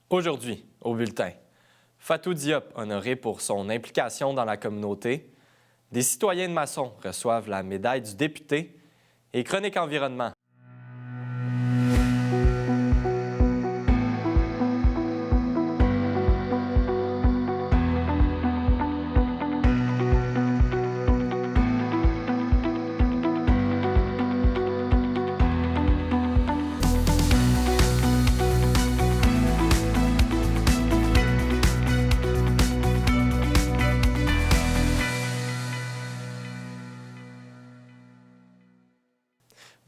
Aujourd'hui, au bulletin, Fatou Diop honoré pour son implication dans la communauté, des citoyens de Masson reçoivent la médaille du député et Chronique Environnement.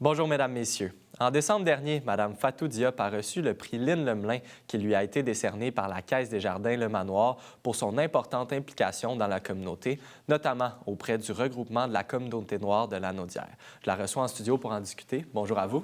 Bonjour, Mesdames, Messieurs. En décembre dernier, Mme Fatou Diop a reçu le prix Lynn Lemelin qui lui a été décerné par la Caisse des Jardins Le Manoir pour son importante implication dans la communauté, notamment auprès du regroupement de la communauté noire de Lanaudière. Je la reçois en studio pour en discuter. Bonjour à vous.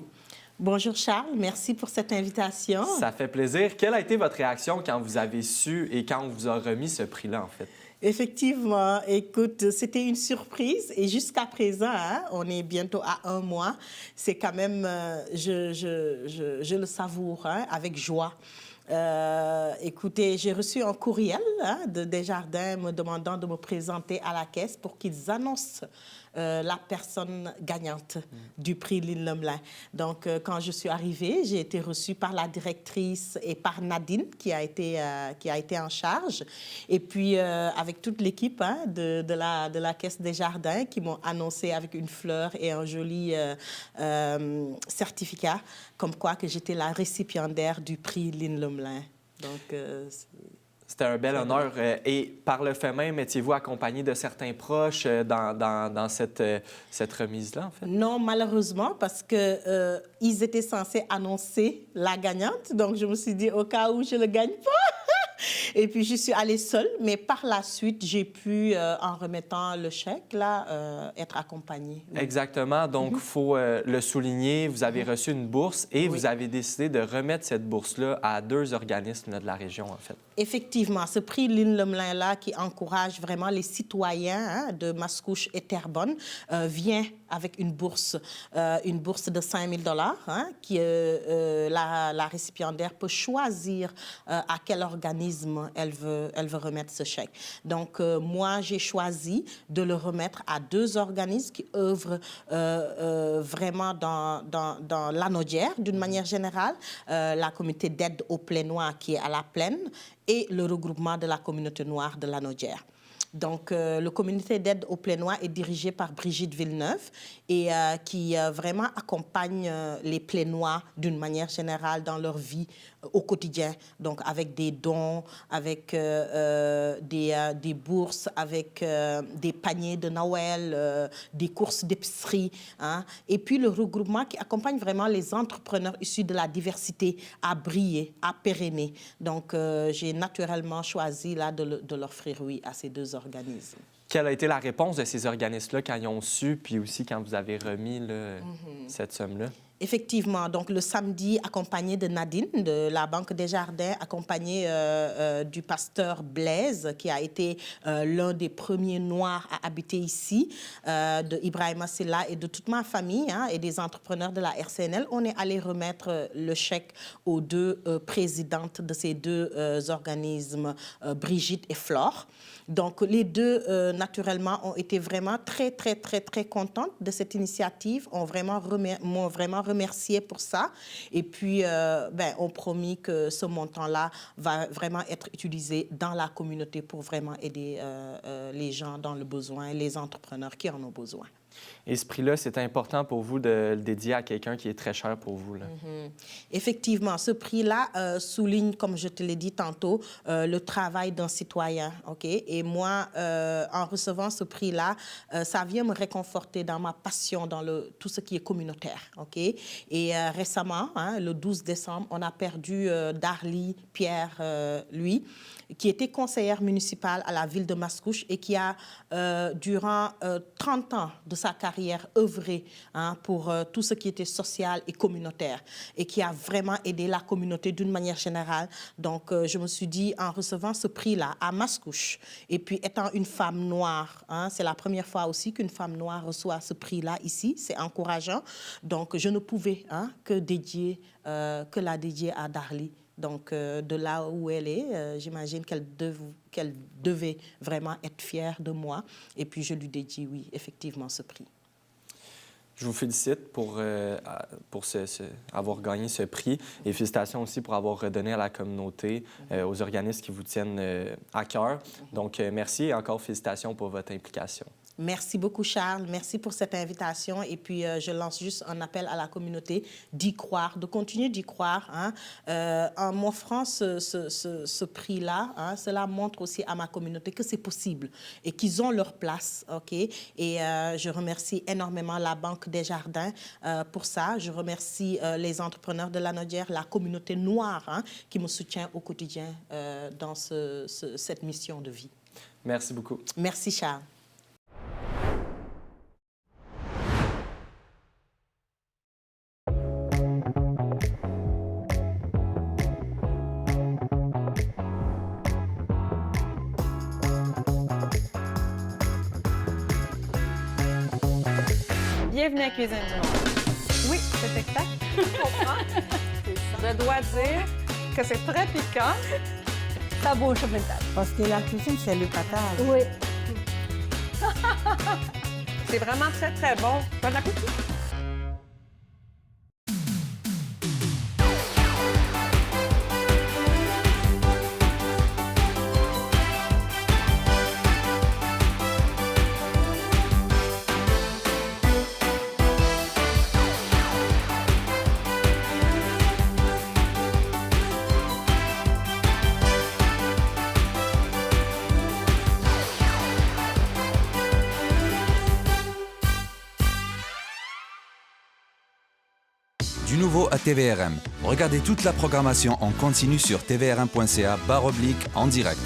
Bonjour Charles, merci pour cette invitation. Ça fait plaisir. Quelle a été votre réaction quand vous avez su et quand on vous a remis ce prix-là, en fait? Effectivement, écoute, c'était une surprise et jusqu'à présent, on est bientôt à 1 mois, c'est quand même, je le savoure avec joie. Écoutez, j'ai reçu un courriel de Desjardins me demandant de me présenter à la caisse pour qu'ils annoncent la personne gagnante du prix Lynn Lemelin. Donc, quand je suis arrivée, j'ai été reçue par la directrice et par Nadine, qui a été en charge. Et puis, avec toute l'équipe de la Caisse des Jardins, qui m'ont annoncé avec une fleur et un joli certificat, comme quoi que j'étais la récipiendaire du prix Lynn Lemelin. Donc, c'était un bel honneur. Et par le fait même, étiez-vous accompagné de certains proches dans cette remise-là, en fait? Non, malheureusement, parce que ils étaient censés annoncer la gagnante. Donc, je me suis dit, au cas où je ne le gagne pas. Et puis, je suis allée seule. Mais par la suite, j'ai pu, en remettant le chèque, là, être accompagnée. Oui. Exactement. Donc, il faut le souligner. Vous avez reçu une bourse et vous avez décidé de remettre cette bourse-là à 2 organismes là, de la région, en fait. Effectivement, ce prix Lynn Lemelin-là, qui encourage vraiment les citoyens de Mascouche et Terrebonne, vient avec une bourse de 5 000 $, qui la récipiendaire peut choisir à quel organisme elle veut remettre ce chèque. Donc, moi, j'ai choisi de le remettre à 2 organismes qui œuvrent vraiment dans Lanaudière, d'une manière générale, la communauté d'aide aux Plainois qui est à la Plaine, et le regroupement de la communauté noire de Lanaudière. Donc, le communauté d'aide aux Plainois est dirigé par Brigitte Villeneuve et qui vraiment accompagne les Plainois d'une manière générale dans leur vie au quotidien. Donc, avec des dons, avec des bourses, avec des paniers de Noël, des courses d'épicerie. Et puis, le regroupement qui accompagne vraiment les entrepreneurs issus de la diversité à briller, à pérenner. Donc, j'ai naturellement choisi là, de l'offrir, oui, à ces 2 organismes. Quelle a été la réponse de ces organismes-là quand ils ont su, puis aussi quand vous avez remis là, cette somme-là? Effectivement, donc le samedi, accompagné de Nadine, de la Banque des Jardins, accompagné du pasteur Blaise, qui a été l'un des premiers Noirs à habiter ici, de Ibrahima Silla et de toute ma famille et des entrepreneurs de la RCNL, on est allé remettre le chèque aux 2 présidentes de ces 2 organismes, Brigitte et Flore. Donc, les 2, naturellement, ont été vraiment très, très, très, très contentes de cette initiative, m'ont vraiment remercié pour ça. Et puis, ont promis que ce montant-là va vraiment être utilisé dans la communauté pour vraiment aider les gens dans le besoin, les entrepreneurs qui en ont besoin. Et ce prix-là, c'est important pour vous de le dédier à quelqu'un qui est très cher pour vous, là. Effectivement, ce prix-là souligne, comme je te l'ai dit tantôt, le travail d'un citoyen. Et moi, en recevant ce prix-là, ça vient me réconforter dans ma passion dans tout ce qui est communautaire. Et récemment, le 12 décembre, on a perdu Darly Pierre, lui, qui était conseillère municipale à la ville de Mascouche et qui a, durant 30 ans de sa carrière, œuvré pour tout ce qui était social et communautaire et qui a vraiment aidé la communauté d'une manière générale. Donc, je me suis dit, en recevant ce prix-là à Mascouche, et puis étant une femme noire, c'est la première fois aussi qu'une femme noire reçoit ce prix-là ici, c'est encourageant. Donc, je ne pouvais que la dédier à Darly Donc, de là où elle est, j'imagine qu'elle devait vraiment être fière de moi. Et puis, je lui dédie, oui, effectivement, ce prix. Je vous félicite pour avoir gagné ce prix et félicitations aussi pour avoir redonné à la communauté, aux organismes qui vous tiennent à cœur. Donc, merci et encore félicitations pour votre implication. Merci beaucoup, Charles. Merci pour cette invitation. Et puis, je lance juste un appel à la communauté d'y croire, de continuer d'y croire. Hein. En m'offrant ce prix-là, hein, cela montre aussi à ma communauté que c'est possible et qu'ils ont leur place. OK? Et je remercie énormément la Banque des Jardins pour ça. Je remercie les entrepreneurs de Lanaudière, la communauté noire hein, qui me soutient au quotidien dans cette mission de vie. Merci beaucoup. Merci, Charles. Bienvenue à Cuisine du Monde. Oui, c'est exact. Je comprends. Je dois dire que c'est très piquant. Ça bouge sur le table. Parce que la cuisine, c'est le patate. Oui. C'est vraiment très, très bon. Bon appétit. Du nouveau à TVRM. Regardez toute la programmation en continu sur tvrm.ca/en direct.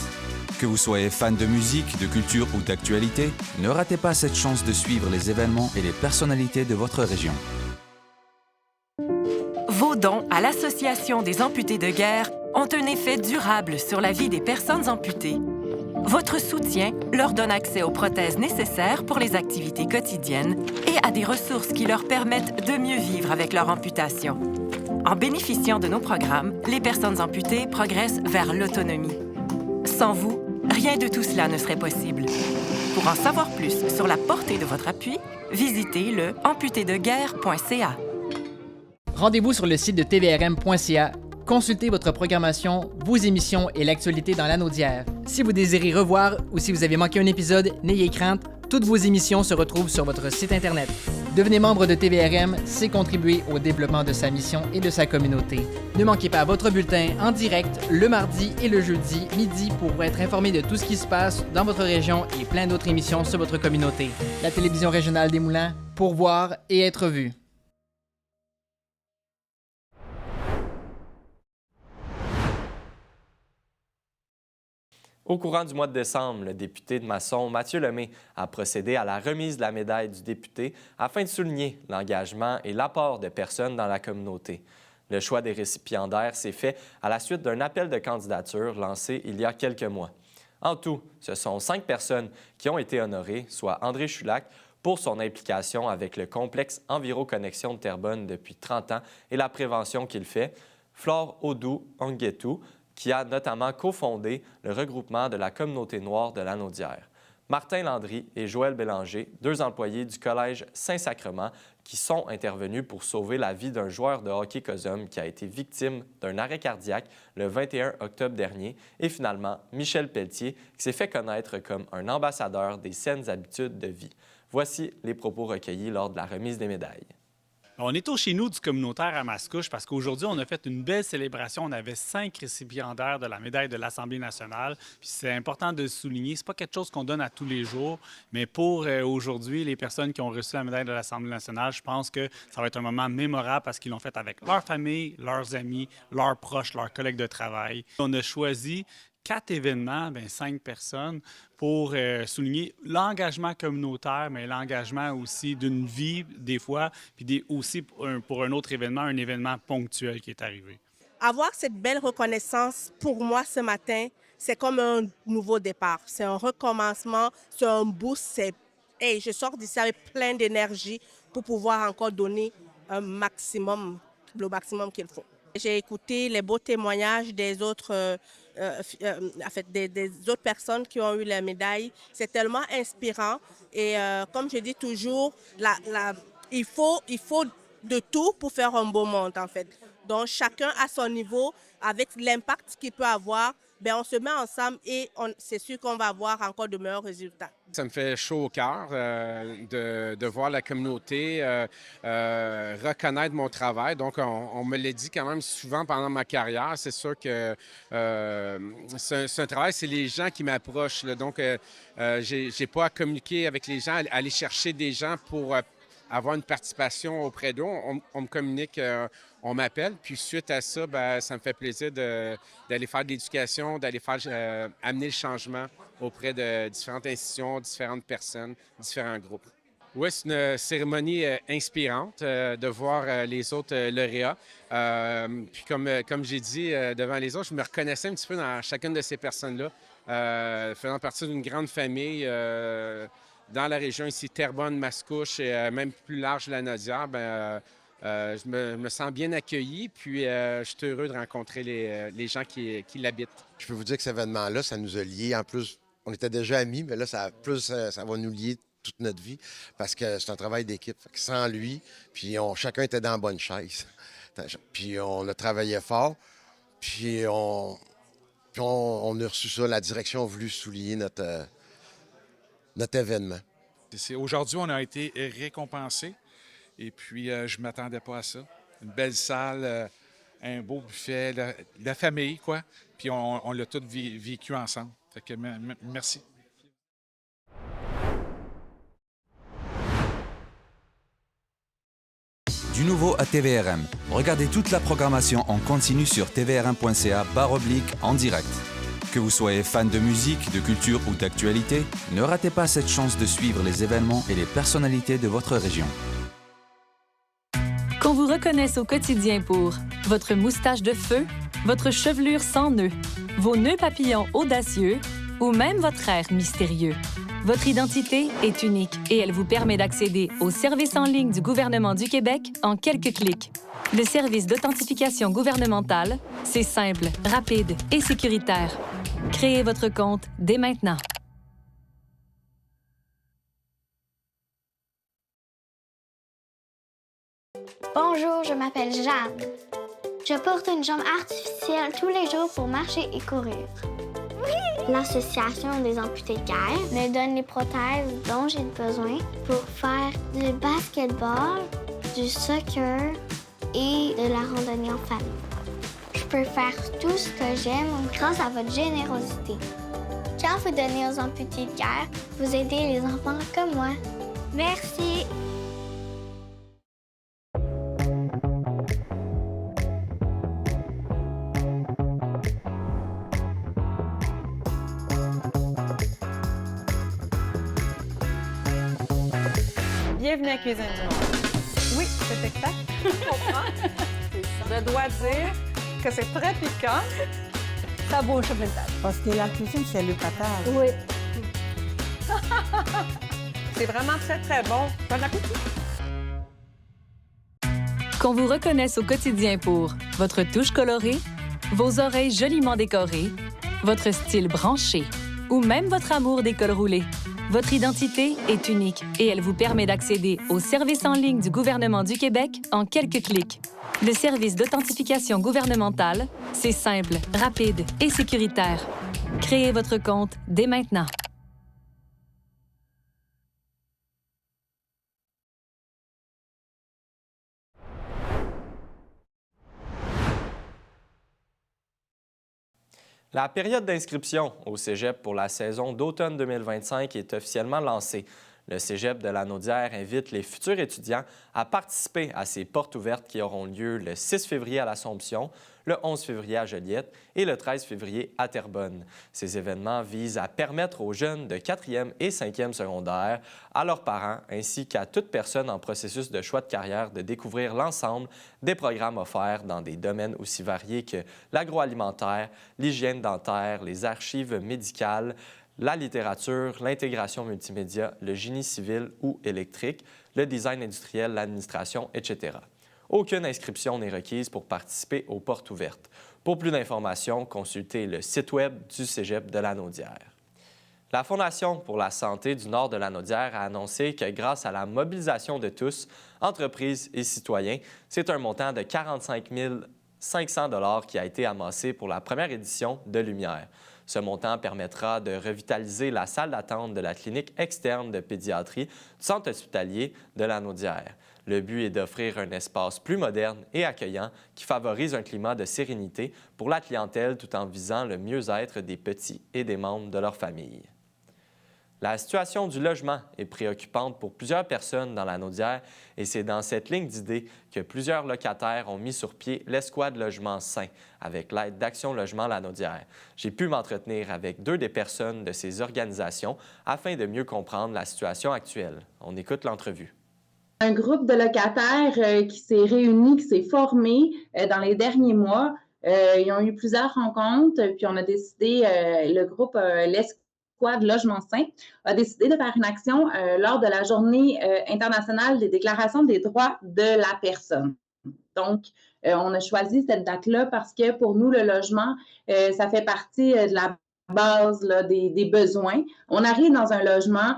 Que vous soyez fan de musique, de culture ou d'actualité, ne ratez pas cette chance de suivre les événements et les personnalités de votre région. Vos dons à l'Association des amputés de guerre ont un effet durable sur la vie des personnes amputées. Votre soutien leur donne accès aux prothèses nécessaires pour les activités quotidiennes et à des ressources qui leur permettent de mieux vivre avec leur amputation. En bénéficiant de nos programmes, les personnes amputées progressent vers l'autonomie. Sans vous, rien de tout cela ne serait possible. Pour en savoir plus sur la portée de votre appui, visitez le amputédeguerre.ca. Rendez-vous sur le site de tvrm.ca. Consultez votre programmation, vos émissions et l'actualité dans Lanaudière. Si vous désirez revoir ou si vous avez manqué un épisode, n'ayez crainte, toutes vos émissions se retrouvent sur votre site Internet. Devenez membre de TVRM, c'est contribuer au développement de sa mission et de sa communauté. Ne manquez pas votre bulletin en direct le mardi et le jeudi midi pour être informé de tout ce qui se passe dans votre région et plein d'autres émissions sur votre communauté. La télévision régionale des Moulins, pour voir et être vue. Au courant du mois de décembre, le député de Masson, Mathieu Lemay, a procédé à la remise de la médaille du député afin de souligner l'engagement et l'apport de personnes dans la communauté. Le choix des récipiendaires s'est fait à la suite d'un appel de candidature lancé il y a quelques mois. En tout, ce sont 5 personnes qui ont été honorées, soit André Chulac, pour son implication avec le complexe Enviro-Connexion de Terrebonne depuis 30 ans et la prévention qu'il fait, Flore Odou-Onguetou, qui a notamment cofondé le regroupement de la communauté noire de Lanaudière. Martin Landry et Joël Bélanger, 2 employés du Collège Saint-Sacrement, qui sont intervenus pour sauver la vie d'un joueur de hockey COSUM qui a été victime d'un arrêt cardiaque le 21 octobre dernier, et finalement Michel Pelletier, qui s'est fait connaître comme un ambassadeur des saines habitudes de vie. Voici les propos recueillis lors de la remise des médailles. On est au chez nous du communautaire à Mascouche parce qu'aujourd'hui, on a fait une belle célébration. On avait 5 récipiendaires de la médaille de l'Assemblée nationale. Puis c'est important de le souligner. C'est pas quelque chose qu'on donne à tous les jours, mais pour aujourd'hui, les personnes qui ont reçu la médaille de l'Assemblée nationale, je pense que ça va être un moment mémorable parce qu'ils l'ont fait avec leur famille, leurs amis, leurs proches, leurs collègues de travail. On a choisi 4 événements, 5 personnes, pour souligner l'engagement communautaire, mais l'engagement aussi d'une vie, des fois, puis aussi pour un autre événement, un événement ponctuel qui est arrivé. Avoir cette belle reconnaissance, pour moi, ce matin, c'est comme un nouveau départ. C'est un recommencement, c'est un boost. Hey, je sors d'ici avec plein d'énergie pour pouvoir encore donner le maximum qu'il faut. J'ai écouté les beaux témoignages des autres, des autres personnes qui ont eu la médaille. C'est tellement inspirant et comme je dis toujours, il faut de tout pour faire un beau monde en fait. Donc chacun à son niveau, avec l'impact qu'il peut avoir, ben, on se met ensemble et c'est sûr qu'on va avoir encore de meilleurs résultats. Ça me fait chaud au cœur de voir la communauté reconnaître mon travail. Donc, on me l'a dit quand même souvent pendant ma carrière. C'est sûr que c'est un travail, c'est les gens qui m'approchent. Donc, j'ai pas à communiquer avec les gens, aller chercher des gens pour avoir une participation auprès d'eux. On me communique, on m'appelle. Puis suite à ça, ben, ça me fait plaisir d'aller faire de l'éducation, d'aller faire amener le changement auprès de différentes institutions, différentes personnes, différents groupes. Oui, c'est une cérémonie inspirante de voir les autres lauréats. Puis comme j'ai dit devant les autres, je me reconnaissais un petit peu dans chacune de ces personnes-là, faisant partie d'une grande famille dans la région ici, Terrebonne, Mascouche et même plus large la Naudière. Je me sens bien accueilli, puis je suis heureux de rencontrer les gens qui l'habitent. Je peux vous dire que cet événement-là, ça nous a liés. En plus, on était déjà amis, mais là, ça va nous lier toute notre vie parce que c'est un travail d'équipe. Sans lui, puis chacun était dans la bonne chaise. Puis on a travaillé fort, puis on a reçu ça. La direction a voulu souligner notre événement. Aujourd'hui, on a été récompensés. Et puis, je ne m'attendais pas à ça. Une belle salle, un beau buffet, la famille, quoi. Puis, on l'a tous vécu ensemble. Fait que merci. Du nouveau à TVRM. Regardez toute la programmation en continu sur tvrm.ca/en direct. Que vous soyez fan de musique, de culture ou d'actualité, ne ratez pas cette chance de suivre les événements et les personnalités de votre région. Qu'on vous reconnaisse au quotidien pour votre moustache de feu, votre chevelure sans nœuds, vos nœuds papillons audacieux ou même votre air mystérieux. Votre identité est unique et elle vous permet d'accéder aux services en ligne du gouvernement du Québec en quelques clics. Le service d'authentification gouvernementale, c'est simple, rapide et sécuritaire. Créez votre compte dès maintenant. Bonjour, je m'appelle Jeanne. Je porte une jambe artificielle tous les jours pour marcher et courir. L'Association des amputés de guerre me donne les prothèses dont j'ai besoin pour faire du basketball, du soccer et de la randonnée en famille. Je peux faire tout ce que j'aime grâce à votre générosité. Quand vous donnez aux amputés de guerre, vous aidez les enfants comme moi. Merci! Bienvenue à Cuisine du Monde. Oui, c'est exact. Je comprends. Je dois dire que c'est très piquant. Ça bouge sur le table. Parce que la cuisine, c'est le patate. Oui. C'est vraiment très, très bon. Bon appétit. Qu'on vous reconnaisse au quotidien pour votre touche colorée, vos oreilles joliment décorées, votre style branché ou même votre amour des cols roulés. Votre identité est unique et elle vous permet d'accéder aux services en ligne du gouvernement du Québec en quelques clics. Le service d'authentification gouvernementale, c'est simple, rapide et sécuritaire. Créez votre compte dès maintenant. La période d'inscription au cégep pour la saison d'automne 2025 est officiellement lancée. Le cégep de la Naudière invite les futurs étudiants à participer à ces portes ouvertes qui auront lieu le 6 février à l'Assomption, le 11 février à Joliette et le 13 février à Terrebonne. Ces événements visent à permettre aux jeunes de 4e et 5e secondaire, à leurs parents ainsi qu'à toute personne en processus de choix de carrière de découvrir l'ensemble des programmes offerts dans des domaines aussi variés que l'agroalimentaire, l'hygiène dentaire, les archives médicales, la littérature, l'intégration multimédia, le génie civil ou électrique, le design industriel, l'administration, etc. Aucune inscription n'est requise pour participer aux portes ouvertes. Pour plus d'informations, consultez le site Web du Cégep de Lanaudière. La Fondation pour la santé du Nord de Lanaudière a annoncé que grâce à la mobilisation de tous, entreprises et citoyens, c'est un montant de 45 500 $ qui a été amassé pour la première édition de Lumière. Ce montant permettra de revitaliser la salle d'attente de la clinique externe de pédiatrie du centre hospitalier de Lanaudière. Le but est d'offrir un espace plus moderne et accueillant qui favorise un climat de sérénité pour la clientèle tout en visant le mieux-être des petits et des membres de leur famille. La situation du logement est préoccupante pour plusieurs personnes dans Lanaudière et c'est dans cette ligne d'idées que plusieurs locataires ont mis sur pied l'escouade Logement Sain avec l'aide d'Action Logement Lanaudière. J'ai pu m'entretenir avec 2 des personnes de ces organisations afin de mieux comprendre la situation actuelle. On écoute l'entrevue. Un groupe de locataires qui s'est réuni, qui s'est formé dans les derniers mois. Ils ont eu plusieurs rencontres, puis on a décidé, le groupe l'escouade Logement Sain a décidé de faire une action lors de la Journée internationale des déclarations des droits de la personne. Donc, on a choisi cette date-là parce que pour nous, le logement, ça fait partie de la base là, des besoins. On arrive dans un logement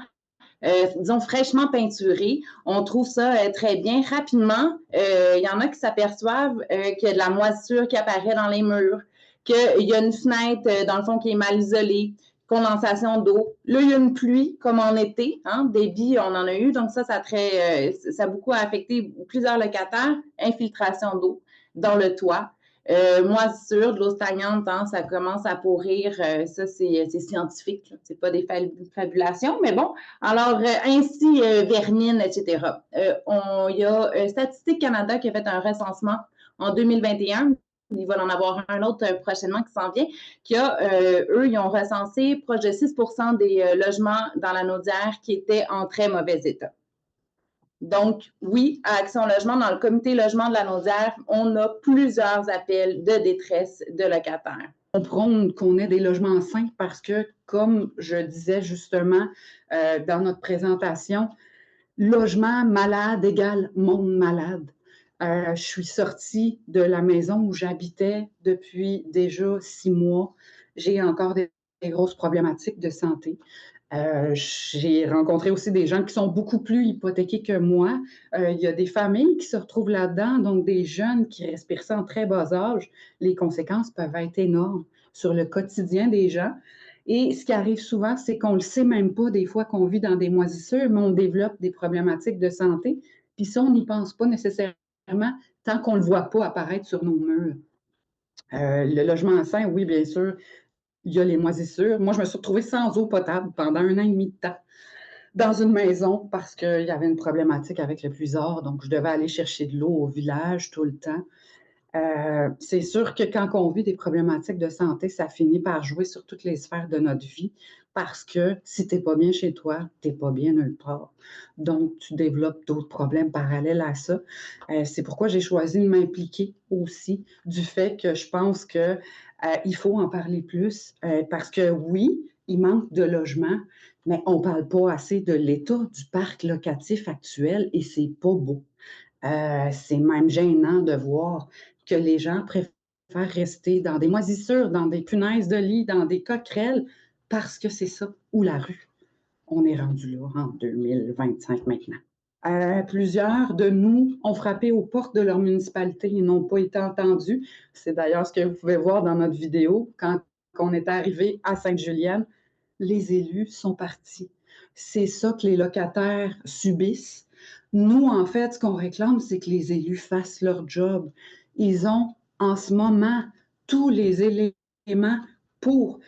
disons, fraîchement peinturé. On trouve ça très bien. Rapidement, il y en a qui s'aperçoivent qu'il y a de la moisissure qui apparaît dans les murs, qu'il y a une fenêtre, dans le fond, qui est mal isolée, condensation d'eau. Là, il y a une pluie, comme en été, hein, débit, on en a eu. Donc ça a beaucoup affecté plusieurs locataires. Infiltration d'eau dans le toit. Moisissure, de l'eau stagnante, hein, ça commence à pourrir, ça c'est scientifique, c'est pas des fabulations, mais bon. Alors, ainsi, vermine, etc. Il y a Statistique Canada qui a fait un recensement en 2021, il va en avoir un autre prochainement qui s'en vient, eux, ils ont recensé proche de 6 % des logements dans Lanaudière qui étaient en très mauvais état. Donc, oui, à Action Logement, dans le comité logement de Lanaudière, on a plusieurs appels de détresse de locataires. On prône qu'on ait des logements sains parce que, comme je disais justement dans notre présentation, logement malade égale monde malade. Je suis sortie de la maison où j'habitais depuis déjà 6 mois. J'ai encore des grosses problématiques de santé. J'ai rencontré aussi des gens qui sont beaucoup plus hypothéqués que moi. Il y a des familles qui se retrouvent là-dedans, donc des jeunes qui respirent ça en très bas âge. Les conséquences peuvent être énormes sur le quotidien des gens. Et ce qui arrive souvent, c'est qu'on ne le sait même pas des fois qu'on vit dans des moisissures, mais on développe des problématiques de santé. Puis ça, on n'y pense pas nécessairement tant qu'on ne le voit pas apparaître sur nos murs. Le logement sain, oui, bien sûr, il y a les moisissures. Moi, je me suis retrouvée sans eau potable pendant 1 an et demi de temps dans une maison parce qu'il y avait une problématique avec le puisard. Donc, je devais aller chercher de l'eau au village tout le temps. C'est sûr que quand on vit des problématiques de santé, ça finit par jouer sur toutes les sphères de notre vie parce que si tu n'es pas bien chez toi, tu n'es pas bien nulle part. Donc, tu développes d'autres problèmes parallèles à ça. C'est pourquoi j'ai choisi de m'impliquer aussi du fait que je pense que il faut en parler plus parce que oui, il manque de logements, mais on ne parle pas assez de l'état du parc locatif actuel et c'est pas beau. C'est même gênant de voir que les gens préfèrent rester dans des moisissures, dans des punaises de lit, dans des coquerelles, parce que c'est ça, ou la rue. On est rendu là en 2025 maintenant. Plusieurs de nous ont frappé aux portes de leur municipalité et n'ont pas été entendus. C'est d'ailleurs ce que vous pouvez voir dans notre vidéo. Quand on est arrivé à Sainte-Julienne, les élus sont partis. C'est ça que les locataires subissent. Nous, en fait, ce qu'on réclame, c'est que les élus fassent leur job. Ils ont, en ce moment, tous les éléments pour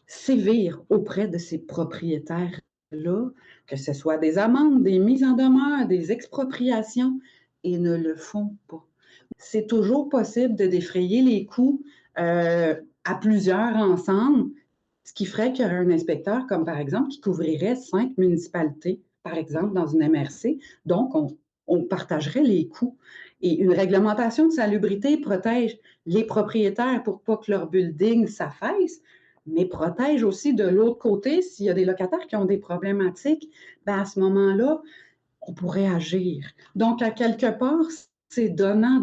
sévir auprès de ces propriétaires-là, que ce soit des amendes, des mises en demeure, des expropriations, et ne le font pas. C'est toujours possible de défrayer les coûts à plusieurs ensemble, ce qui ferait qu'il y aurait un inspecteur, comme par exemple, qui couvrirait 5 municipalités, par exemple, dans une MRC. Donc, on partagerait les coûts. Et une réglementation de salubrité protège les propriétaires pour pas que leur building s'affaisse, mais protège aussi de l'autre côté, s'il y a des locataires qui ont des problématiques, bien à ce moment-là, on pourrait agir. Donc, à quelque part, c'est donnant.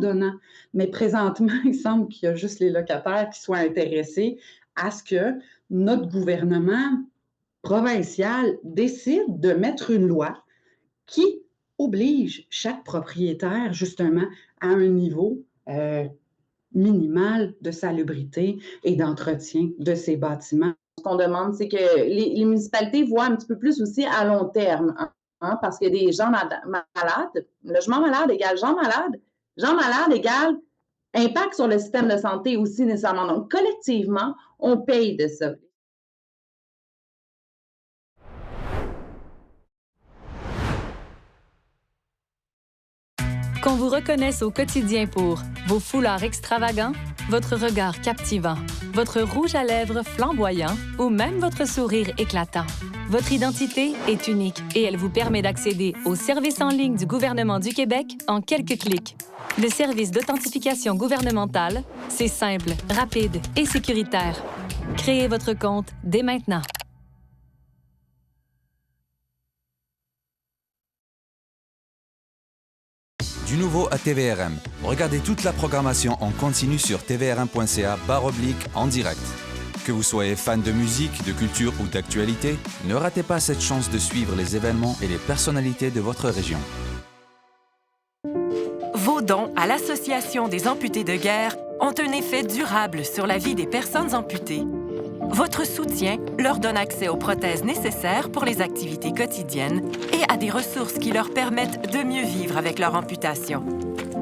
Mais présentement, il semble qu'il y a juste les locataires qui soient intéressés à ce que notre gouvernement provincial décide de mettre une loi qui oblige chaque propriétaire, justement, à un niveau minimal de salubrité et d'entretien de ses bâtiments. Ce qu'on demande, c'est que les municipalités voient un petit peu plus aussi à long terme, parce qu'il y a des gens malades. Logement malade égale gens malades. Gens malades égale impact sur le système de santé aussi nécessairement. Donc, collectivement, on paye de ça. Qu'on vous reconnaisse au quotidien pour vos foulards extravagants, votre regard captivant, votre rouge à lèvres flamboyant ou même votre sourire éclatant. Votre identité est unique et elle vous permet d'accéder aux services en ligne du gouvernement du Québec en quelques clics. Le service d'authentification gouvernementale, c'est simple, rapide et sécuritaire. Créez votre compte dès maintenant. Du nouveau à TVRM. Regardez toute la programmation en continu sur tvrm.ca/en direct. Que vous soyez fan de musique, de culture ou d'actualité, ne ratez pas cette chance de suivre les événements et les personnalités de votre région. Vos dons à l'Association des amputés de guerre ont un effet durable sur la vie des personnes amputées. Votre soutien leur donne accès aux prothèses nécessaires pour les activités quotidiennes et à des ressources qui leur permettent de mieux vivre avec leur amputation.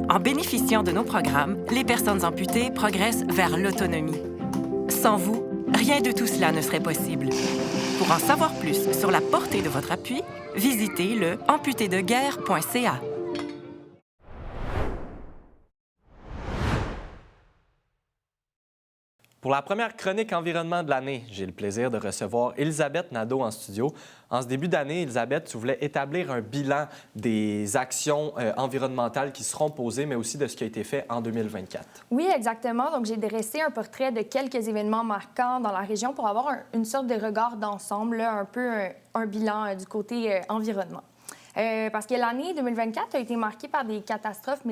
En bénéficiant de nos programmes, les personnes amputées progressent vers l'autonomie. Sans vous, rien de tout cela ne serait possible. Pour en savoir plus sur la portée de votre appui, visitez le amputédeguerre.ca. Pour la première chronique environnement de l'année, j'ai le plaisir de recevoir Elisabeth Nadeau en studio. En ce début d'année, Elisabeth, tu voulais établir un bilan des actions environnementales qui seront posées, mais aussi de ce qui a été fait en 2024. Oui, exactement. Donc, j'ai dressé un portrait de quelques événements marquants dans la région pour avoir une sorte de regard d'ensemble, un peu un bilan du côté environnement. Parce que l'année 2024 a été marquée par des catastrophes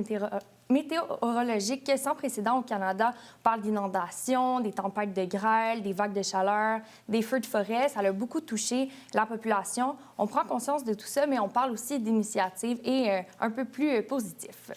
météorologiques sans précédent au Canada. On parle d'inondations, des tempêtes de grêle, des vagues de chaleur, des feux de forêt. Ça a beaucoup touché la population. On prend conscience de tout ça, mais on parle aussi d'initiatives et un peu plus positifs.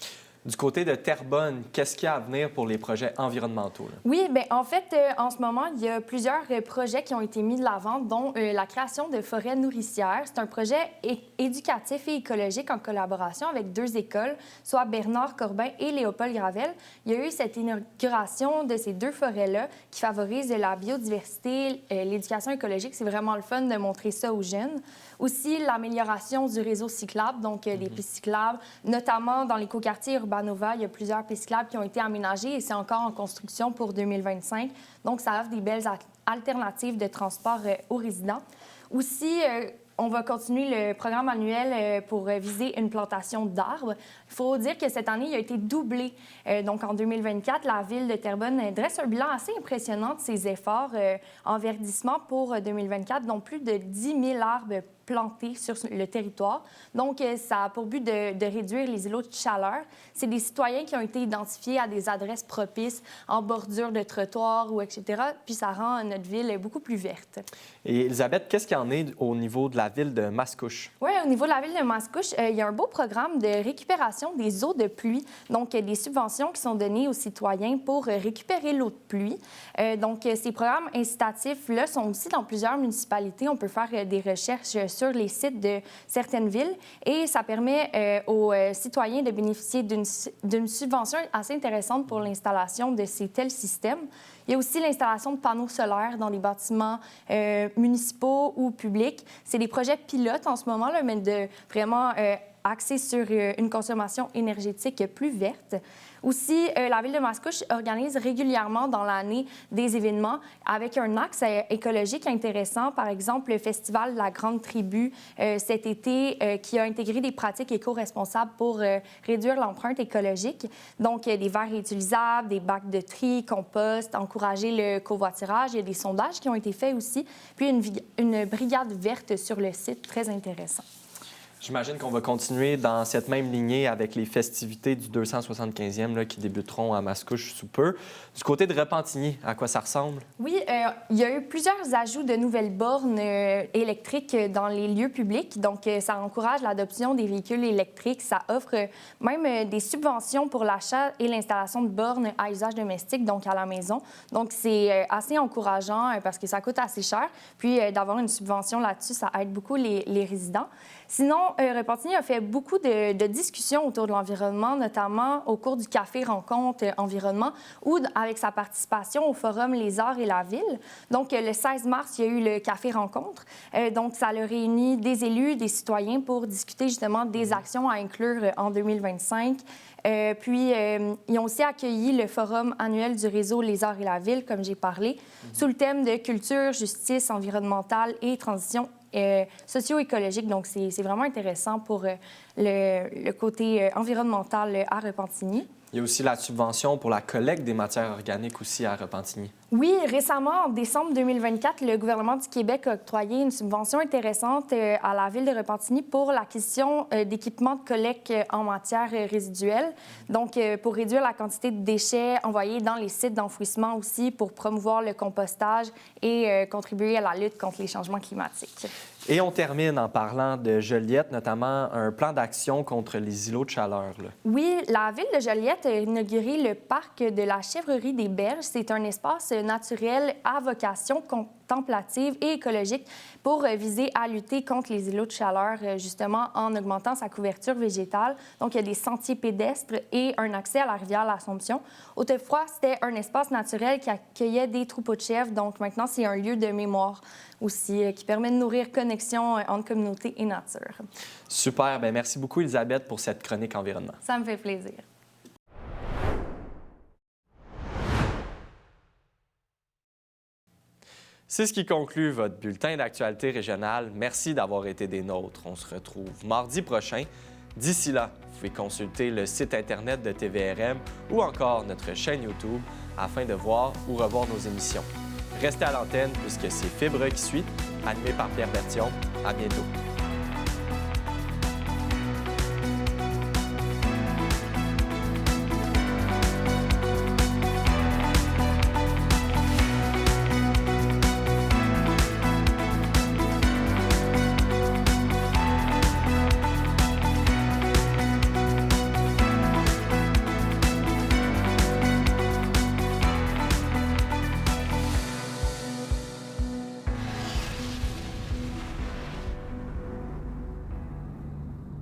Du côté de Terrebonne, qu'est-ce qu'il y a à venir pour les projets environnementaux? Là? Oui, bien, en fait, en ce moment, il y a plusieurs projets qui ont été mis de l'avant, dont la création de forêts nourricières. C'est un projet éducatif et écologique en collaboration avec 2 écoles, soit Bernard Corbin et Léopold Gravel. Il y a eu cette inauguration de ces 2 forêts-là qui favorisent la biodiversité, l'éducation écologique. C'est vraiment le fun de montrer ça aux jeunes. Aussi, l'amélioration du réseau cyclable, donc des pistes cyclables, notamment dans l'écoquartier Urbanova. Il y a plusieurs pistes cyclables qui ont été aménagées et c'est encore en construction pour 2025. Donc, ça offre des belles alternatives de transport aux résidents. Aussi, on va continuer le programme annuel pour viser une plantation d'arbres. Il faut dire que cette année, il a été doublé. Donc, en 2024, la ville de Terrebonne dresse un bilan assez impressionnant de ses efforts en verdissement pour 2024, dont plus de 10 000 arbres plantés sur le territoire. Donc, ça a pour but de réduire les îlots de chaleur. C'est des citoyens qui ont été identifiés à des adresses propices en bordure de trottoirs ou etc. Puis, ça rend notre ville beaucoup plus verte. Et Elisabeth, qu'est-ce qu'il y en est au niveau de la ville de Mascouche? Oui, au niveau de la ville de Mascouche, il y a un beau programme de récupération des eaux de pluie. Donc, des subventions qui sont données aux citoyens pour récupérer l'eau de pluie. Donc, ces programmes incitatifs-là sont aussi dans plusieurs municipalités. On peut faire des recherches sur les sites de certaines villes et ça permet aux citoyens de bénéficier d'une subvention assez intéressante pour l'installation de ces tels systèmes. Il y a aussi l'installation de panneaux solaires dans des bâtiments municipaux ou publics. C'est des projets pilotes en ce moment, là, mais de vraiment axés sur une consommation énergétique plus verte. Aussi, la ville de Mascouche organise régulièrement dans l'année des événements avec un axe écologique intéressant. Par exemple, le festival de la Grande Tribu cet été qui a intégré des pratiques éco-responsables pour réduire l'empreinte écologique. Donc, des verres réutilisables, des bacs de tri, compost, encourager le covoiturage. Il y a des sondages qui ont été faits aussi. Puis, une brigade verte sur le site, très intéressant. J'imagine qu'on va continuer dans cette même lignée avec les festivités du 275e là, qui débuteront à Mascouche sous peu. Du côté de Repentigny, à quoi ça ressemble? Oui, il y a eu plusieurs ajouts de nouvelles bornes électriques dans les lieux publics. Donc, ça encourage l'adoption des véhicules électriques. Ça offre même des subventions pour l'achat et l'installation de bornes à usage domestique, donc à la maison. Donc, c'est assez encourageant parce que ça coûte assez cher. Puis, d'avoir une subvention là-dessus, ça aide beaucoup les résidents. Sinon, Repentigny a fait beaucoup de discussions autour de l'environnement, notamment au cours du Café Rencontre Environnement ou avec sa participation au forum Les Arts et la Ville. Donc, le 16 mars, il y a eu le Café Rencontre. Donc, ça a réuni des élus, des citoyens pour discuter justement des actions à inclure en 2025. Puis, ils ont aussi accueilli le forum annuel du réseau Les Arts et la Ville, comme j'ai parlé, sous le thème de culture, justice environnementale et transition socio-écologique. Donc, c'est vraiment intéressant pour le côté environnemental à Repentigny. Il y a aussi la subvention pour la collecte des matières organiques aussi à Repentigny. Oui, récemment, en décembre 2024, le gouvernement du Québec a octroyé une subvention intéressante à la ville de Repentigny pour l'acquisition d'équipements de collecte en matières résiduelles. Donc, pour réduire la quantité de déchets envoyés dans les sites d'enfouissement aussi, pour promouvoir le compostage et contribuer à la lutte contre les changements climatiques. Et on termine en parlant de Joliette, notamment un plan d'action contre les îlots de chaleur. Là. Oui, la ville de Joliette a inauguré le parc de la Chèvrerie des Berges. C'est un espace naturel à vocation contemplative et écologique pour viser à lutter contre les îlots de chaleur, justement en augmentant sa couverture végétale. Donc, il y a des sentiers pédestres et un accès à la rivière L'Assomption. Autrefois, c'était un espace naturel qui accueillait des troupeaux de chèvres. Donc, maintenant, c'est un lieu de mémoire aussi qui permet de nourrir connexion entre communauté et nature. Super. Bien, merci beaucoup, Elisabeth, pour cette chronique environnement. Ça me fait plaisir. C'est ce qui conclut votre bulletin d'actualité régionale. Merci d'avoir été des nôtres. On se retrouve mardi prochain. D'ici là, vous pouvez consulter le site Internet de TVRM ou encore notre chaîne YouTube afin de voir ou revoir nos émissions. Restez à l'antenne puisque c'est Fibre qui suit, animé par Pierre Bertillon. À bientôt.